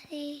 3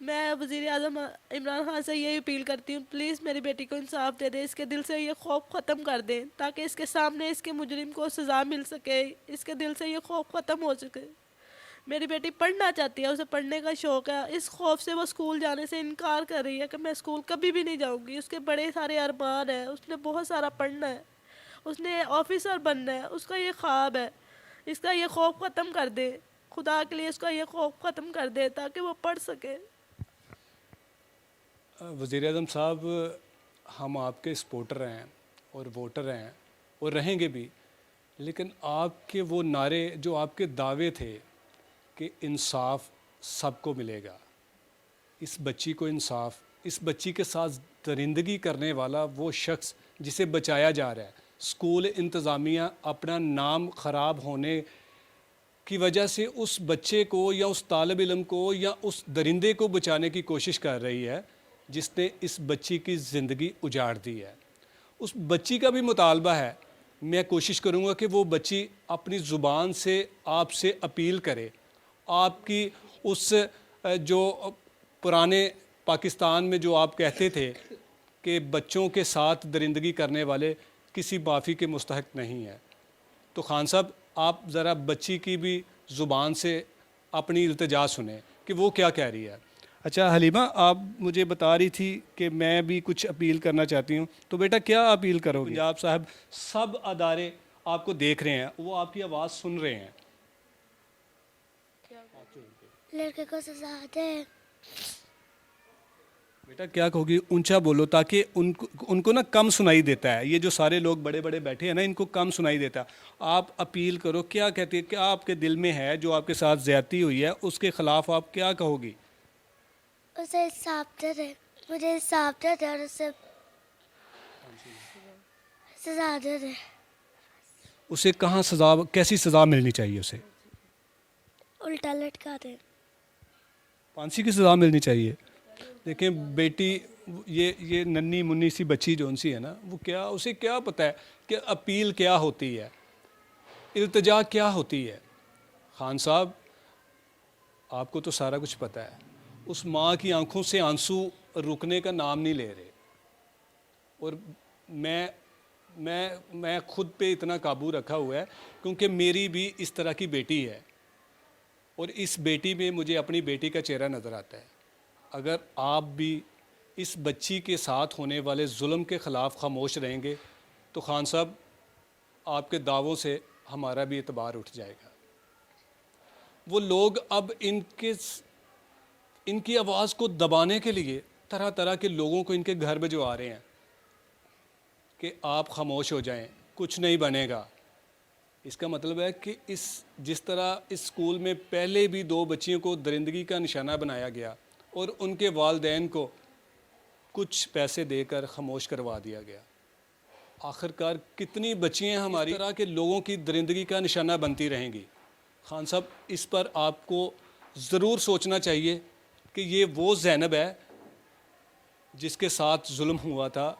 میں وزیر اعظم عمران خان سے یہ اپیل کرتی ہوں پلیز میری بیٹی کو انصاف دے دیں, اس کے دل سے یہ خوف ختم کر دیں تاکہ اس کے سامنے اس کے مجرم کو سزا مل سکے, اس کے دل سے یہ خوف ختم ہو سکے. میری بیٹی پڑھنا چاہتی ہے, اسے پڑھنے کا شوق ہے, اس خوف سے وہ اسکول جانے سے انکار کر رہی ہے کہ میں اسکول کبھی بھی نہیں جاؤں گی. اس کے بڑے سارے ارمان ہیں, اس نے بہت سارا پڑھنا ہے, اس نے آفیسر بننا ہے, اس کا یہ خواب ہے. اس کا یہ خوف ختم کر دے, خدا کے لیے اس کا یہ خوف ختم کر دے تاکہ وہ پڑھ سکے. وزیر اعظم صاحب, ہم آپ کے سپورٹر ہیں اور ووٹر ہیں اور رہیں گے بھی, لیکن آپ کے وہ نعرے جو آپ کے دعوے تھے کہ انصاف سب کو ملے گا, اس بچی کو انصاف, اس بچی کے ساتھ درندگی کرنے والا وہ شخص جسے بچایا جا رہا ہے, اسکول انتظامیہ اپنا نام خراب ہونے کی وجہ سے اس بچے کو یا اس طالب علم کو یا اس درندے کو بچانے کی کوشش کر رہی ہے جس نے اس بچی کی زندگی اجاڑ دی ہے. اس بچی کا بھی مطالبہ ہے, میں کوشش کروں گا کہ وہ بچی اپنی زبان سے آپ سے اپیل کرے. آپ کی اس جو پرانے پاکستان میں جو آپ کہتے تھے کہ بچوں کے ساتھ درندگی کرنے والے کسی معافی کے مستحق نہیں ہیں, تو خان صاحب آپ ذرا بچی کی بھی زبان سے اپنی التجا سنیں کہ وہ کیا کہہ رہی ہے. اچھا حلیمہ, آپ مجھے بتا رہی تھی کہ میں بھی کچھ اپیل کرنا چاہتی ہوں, تو بیٹا کیا اپیل کرو گے؟ پنجاب صاحب سب ادارے آپ کو دیکھ رہے ہیں, وہ آپ کی آواز سن رہے ہیں. لڑکے کو سزا دے. بیٹا کیا کہو گی, اونچا بولو تاکہ ان کو نا کم سنائی دیتا ہے, یہ جو سارے لوگ بڑے بڑے بیٹھے ہیں نا ان کو کم سنائی دیتا ہے. آپ اپیل کرو, کیا کہتے ہیں, کیا آپ کے دل میں ہے جو آپ کے ساتھ زیادتی ہوئی ہے اس کے خلاف آپ کیا کہو گی؟ اسے انصاف دے دے, مجھے انصاف دے دے اور اسے سزا دے دے. اسے کہاں سزا, کیسی سزا ملنی چاہیے اسے؟ الٹا لٹکا دے. پھانسی کی سزا ملنی چاہیے. دیکھیں بیٹی, یہ ننھی منی سی بچی جون سی ہے نا, وہ کیا, اسے کیا پتہ ہے کہ اپیل کیا ہوتی ہے, التجا کیا ہوتی ہے. خان صاحب آپ کو تو سارا کچھ پتہ ہے. اس ماں کی آنکھوں سے آنسو رکنے کا نام نہیں لے رہے, اور میں خود پہ اتنا قابو رکھا ہوا ہے کیونکہ میری بھی اس طرح کی بیٹی ہے, اور اس بیٹی میں مجھے اپنی بیٹی کا چہرہ نظر آتا ہے. اگر آپ بھی اس بچی کے ساتھ ہونے والے ظلم کے خلاف خاموش رہیں گے تو خان صاحب آپ کے دعووں سے ہمارا بھی اعتبار اٹھ جائے گا. وہ لوگ اب ان کی آواز کو دبانے کے لیے طرح طرح کے لوگوں کو ان کے گھر میں جو آ رہے ہیں کہ آپ خاموش ہو جائیں, کچھ نہیں بنے گا. اس کا مطلب ہے کہ جس طرح اس اسکول میں پہلے بھی 2 بچیوں کو درندگی کا نشانہ بنایا گیا اور ان کے والدین کو کچھ پیسے دے کر خاموش کروا دیا گیا, آخرکار کتنی بچیاں ہماری طرح کے لوگوں کی درندگی کا نشانہ بنتی رہیں گی. خان صاحب اس پر آپ کو ضرور سوچنا چاہیے کہ یہ وہ زینب ہے جس کے ساتھ ظلم ہوا تھا,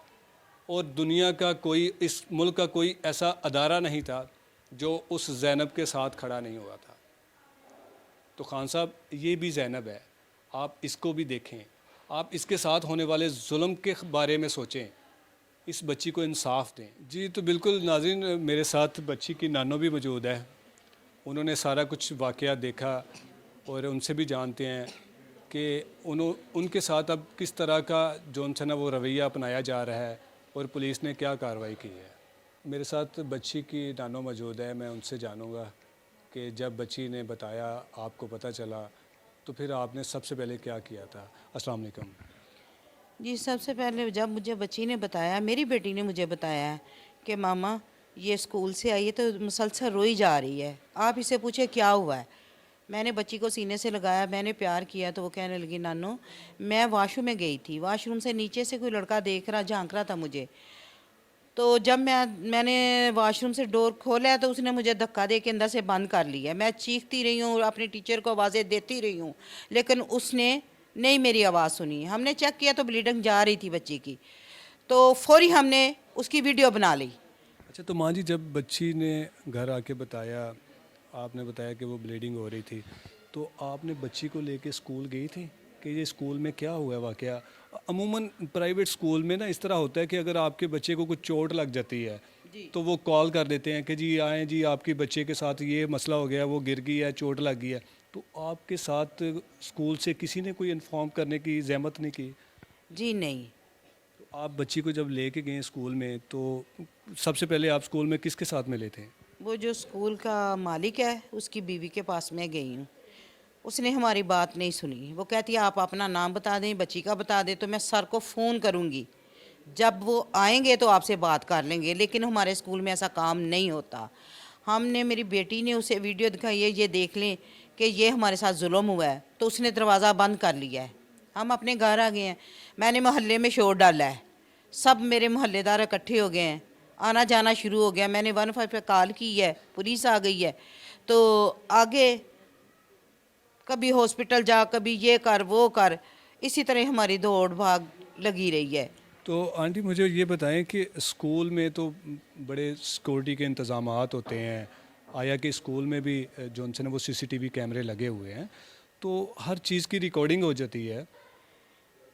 اور دنیا کا کوئی, اس ملک کا کوئی ایسا ادارہ نہیں تھا جو اس زینب کے ساتھ کھڑا نہیں ہوا تھا. تو خان صاحب یہ بھی زینب ہے, آپ اس کو بھی دیکھیں, آپ اس کے ساتھ ہونے والے ظلم کے بارے میں سوچیں, اس بچی کو انصاف دیں. جی تو بالکل ناظرین, میرے ساتھ بچی کی نانو بھی موجود ہے, انہوں نے سارا کچھ واقعہ دیکھا اور ان سے بھی جانتے ہیں کہ ان کے ساتھ اب کس طرح کا جون سا نا وہ رویہ اپنایا جا رہا ہے اور پولیس نے کیا کارروائی کی ہے. میرے ساتھ بچی کی نانو موجود ہے, میں ان سے جانوں گا کہ جب بچی نے بتایا, آپ کو پتہ چلا, تو پھر آپ نے سب سے پہلے کیا کیا تھا؟ السلام علیکم. جی سب سے پہلے جب مجھے بچی نے بتایا, میری بیٹی نے مجھے بتایا کہ ماما یہ اسکول سے آئی ہے تو مسلسل روئی جا رہی ہے, آپ اسے پوچھے کیا ہوا ہے. میں نے بچی کو سینے سے لگایا, میں نے پیار کیا, تو وہ کہنے لگی نانو میں واش روم میں گئی تھی, واش روم سے نیچے سے کوئی لڑکا دیکھ رہا, جھانک رہا تھا مجھے, تو جب میں نے واش روم سے ڈور کھولا تو اس نے مجھے دھکا دے کے اندر سے بند کر لیا. میں چیختی رہی ہوں, اپنی ٹیچر کو آوازیں دیتی رہی ہوں, لیکن اس نے نہیں میری آواز سنی. ہم نے چیک کیا تو بلیڈنگ جا رہی تھی بچی کی, تو فوری ہم نے اس کی ویڈیو بنا لی. اچھا تو ماں جی, جب بچی نے گھر آ کے بتایا, آپ نے بتایا کہ وہ بلیڈنگ ہو رہی تھی, تو آپ نے بچی کو لے کے اسکول گئی تھی؟ کہ یہ اسکول میں کیا ہوا ہے واقعہ. عموماً پرائیویٹ اسکول میں نا اس طرح ہوتا ہے کہ اگر آپ کے بچے کو کچھ چوٹ لگ جاتی ہے تو وہ کال کر دیتے ہیں کہ جی آئیں جی آپ کے بچے کے ساتھ یہ مسئلہ ہو گیا, وہ گر گئی ہے, چوٹ لگ گئی ہے. تو آپ کے ساتھ اسکول سے کسی نے کوئی انفارم کرنے کی زحمت نہیں کی؟ جی نہیں. تو آپ بچی کو جب لے کے گئے اسکول میں تو سب سے پہلے آپ اسکول میں کس کے ساتھ ملے تھے؟ وہ جو اسکول کا مالک ہے اس کی بیوی کے پاس میں گئی ہوں. اس نے ہماری بات نہیں سنی. وہ کہتی ہے آپ اپنا نام بتا دیں, بچی کا بتا دیں, تو میں سر کو فون کروں گی, جب وہ آئیں گے تو آپ سے بات کر لیں گے. لیکن ہمارے اسکول میں ایسا کام نہیں ہوتا. ہم نے, میری بیٹی نے اسے ویڈیو دکھائی ہے, یہ دیکھ لیں کہ یہ ہمارے ساتھ ظلم ہوا ہے, تو اس نے دروازہ بند کر لیا ہے. ہم اپنے گھر آ گئے ہیں. میں نے محلے میں شور ڈالا ہے, سب میرے محلے دار اکٹھے ہو گئے ہیں, آنا جانا شروع ہو گیا. میں نے 15 پہ کال کی ہے, پولیس آ گئی ہے. تو آگے کبھی ہاسپٹل جا, کبھی یہ کر وہ کر, اسی طرح ہماری دوڑ بھاگ لگی رہی ہے. تو آنٹی مجھے یہ بتائیں کہ اسکول میں تو بڑے سیکورٹی کے انتظامات ہوتے ہیں, آیا کہ اسکول میں بھی جو ان سے وہ سی سی ٹی وی کیمرے لگے ہوئے ہیں, تو ہر چیز کی ریکارڈنگ ہو جاتی ہے.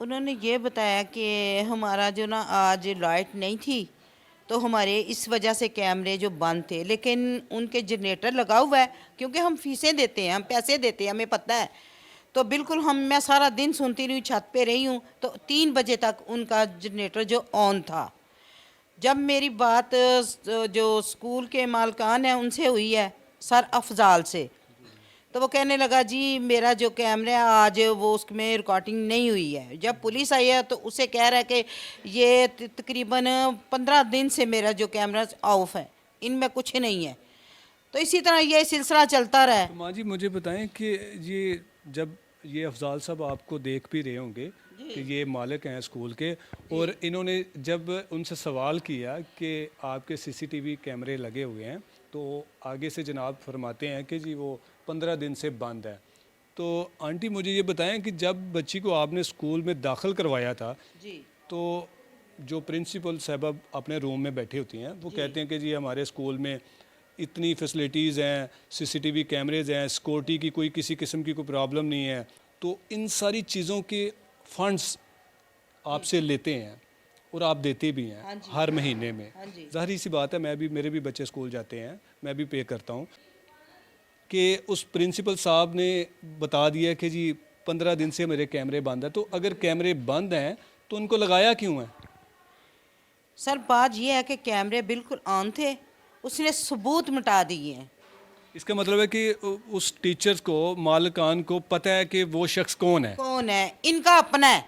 انہوں نے یہ بتایا کہ ہمارا جو نا آج لائٹ نہیں تھی تو ہمارے اس وجہ سے کیمرے جو بند تھے, لیکن ان کے جنریٹر لگا ہوا ہے, کیونکہ ہم فیسیں دیتے ہیں, ہم پیسے دیتے ہیں, ہمیں پتہ ہے. تو بالکل میں سارا دن سنتی رہی, چھت پہ رہی ہوں, تو 3 بجے تک ان کا جنریٹر جو آن تھا. جب میری بات جو اسکول کے مالکان ہیں ان سے ہوئی ہے, سر افضال سے, تو وہ کہنے لگا جی میرا جو کیمرہ ہے آج وہ اس میں ریکارڈنگ نہیں ہوئی ہے. جب پولیس آئی ہے تو اسے کہہ رہا ہے کہ یہ تقریباً 15 دن سے میرا جو کیمرہ آف ہے, ان میں کچھ نہیں ہے. تو اسی طرح یہ سلسلہ چلتا رہا ہے. ماں جی مجھے بتائیں کہ یہ جب یہ افضال صاحب آپ کو دیکھ بھی رہے ہوں گے کہ یہ مالک ہیں اسکول کے, اور انہوں نے جب ان سے سوال کیا کہ آپ کے سی سی ٹی وی کیمرے لگے ہوئے ہیں, تو آگے سے جناب فرماتے ہیں کہ جی وہ 15 دن سے بند ہے. تو آنٹی مجھے یہ بتائیں کہ جب بچی کو آپ نے اسکول میں داخل کروایا تھا تو جو پرنسپل صاحبہ اپنے روم میں بیٹھی ہوتی ہیں وہ کہتے ہیں کہ جی ہمارے اسکول میں اتنی فیسلٹیز ہیں, سی سی ٹی وی کیمریز ہیں, سیکورٹی کی کوئی کسی قسم کی کوئی پرابلم نہیں ہے, تو ان ساری چیزوں کے فنڈز آپ سے لیتے ہیں اور آپ دیتے بھی ہیں ہر مہینے میں. ظاہری سی بات ہے, میرے بھی بچے اسکول جاتے ہیں, میں بھی پے کرتا ہوں. کہ اس پرنسپل صاحب نے بتا دیا کہ جی 15 دن سے میرے کیمرے بند ہیں, تو اگر کیمرے بند ہیں تو ان کو لگایا کیوں ہے؟ سر بات یہ ہے کہ کیمرے بالکل آن تھے, اس نے ثبوت مٹا دیے ہیں. اس کا مطلب ہے کہ اس ٹیچر کو, مالکان کو پتہ ہے کہ وہ شخص کون ہے. کون ہے, ان کا اپنا ہے,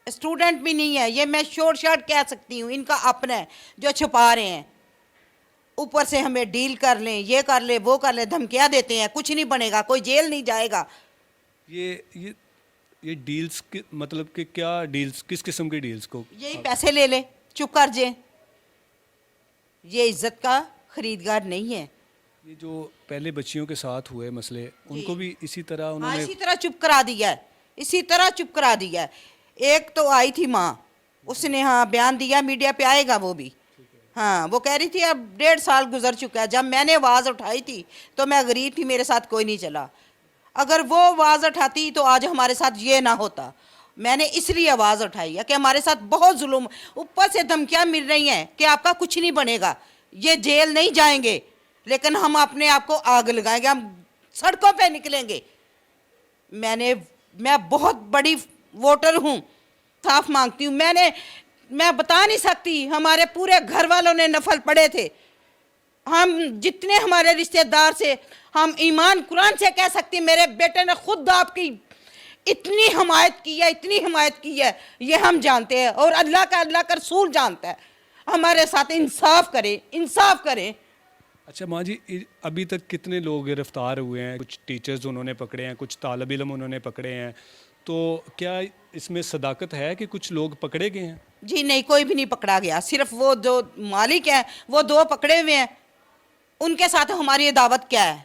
اسٹوڈنٹ بھی نہیں ہے, یہ میں شورٹ شارٹ کہہ سکتی ہوں, ان کا اپنا ہے جو چھپا رہے ہیں. اوپر سے ہمیں ڈیل کر لیں, یہ کر لیں, وہ کر لیں, دھمکیاں دیتے ہیں, کچھ نہیں بنے گا, کوئی جیل نہیں جائے گا. یہ ڈیلز مطلب کہ کیا ڈیلز, کس قسم کی ڈیلز کو؟ یہی پیسے لے لیں, چپ کر جائیں, یہ عزت کا خریدگار نہیں ہے. یہ جو پہلے بچیوں کے ساتھ ہوئے مسئلے, ان کو بھی اسی طرح انہوں نے اسی طرح چپ کرا دیا ہے, اسی طرح چپ کرا دیا ہے. ایک تو آئی تھی ماں, اس نے بیان دیا, میڈیا پہ آئے گا وہ بھی. وہ کہہ رہی تھی اب 1.5 سال گزر چکا ہے, جب میں نے آواز اٹھائی تھی تو میں غریب تھی, میرے ساتھ کوئی نہیں چلا. اگر وہ آواز اٹھاتی تو آج ہمارے ساتھ یہ نہ ہوتا. میں نے اس لیے آواز اٹھائی ہے کہ ہمارے ساتھ بہت ظلم, اوپر سے دھمکیاں مل رہی ہیں کہ آپ کا کچھ نہیں بنے گا, یہ جیل نہیں جائیں گے, لیکن ہم اپنے آپ کو آگ لگائیں گے, ہم سڑکوں پہ نکلیں گے. میں بہت بڑی ووٹر ہوں, صاف مانگتی ہوں. میں بتا نہیں سکتی, ہمارے پورے گھر والوں نے نفل پڑے تھے. ہم جتنے ہمارے رشتہ دار سے, ہم ایمان قرآن سے کہہ سکتی, میرے بیٹے نے خود آپ کی اتنی حمایت کی ہے, اتنی حمایت کی ہے, یہ ہم جانتے ہیں, اور اللہ کا رسول جانتا ہے. ہمارے ساتھ انصاف کریں, انصاف کریں. اچھا ماں جی, ابھی تک کتنے لوگ گرفتار ہوئے ہیں؟ کچھ ٹیچرز انہوں نے پکڑے ہیں, کچھ طالب علم انہوں نے پکڑے ہیں, تو کیا اس میں صداقت ہے کہ کچھ لوگ پکڑے گئے ہیں؟ جی نہیں, کوئی بھی نہیں پکڑا گیا, صرف وہ جو مالک ہیں وہ 2 پکڑے ہوئے ہیں. ان کے ساتھ ہماری دعوت کیا ہے؟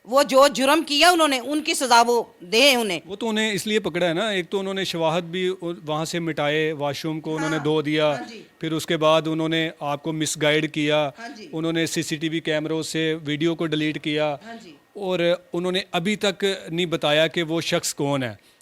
وہ جو جرم کیا انہوں نے, ان کی سزا وہ دیں انہیں. وہ تو انہیں اس لیے پکڑا ہے نا, ایک تو انہوں نے شواہد بھی وہاں سے مٹائے, واش روم کو انہوں نے دھو دیا, پھر اس کے بعد انہوں نے آپ کو مس گائیڈ کیا, انہوں نے سی سی ٹی وی کیمروں سے ویڈیو کو ڈیلیٹ کیا, اور انہوں نے ابھی تک نہیں بتایا کہ وہ شخص کون ہے.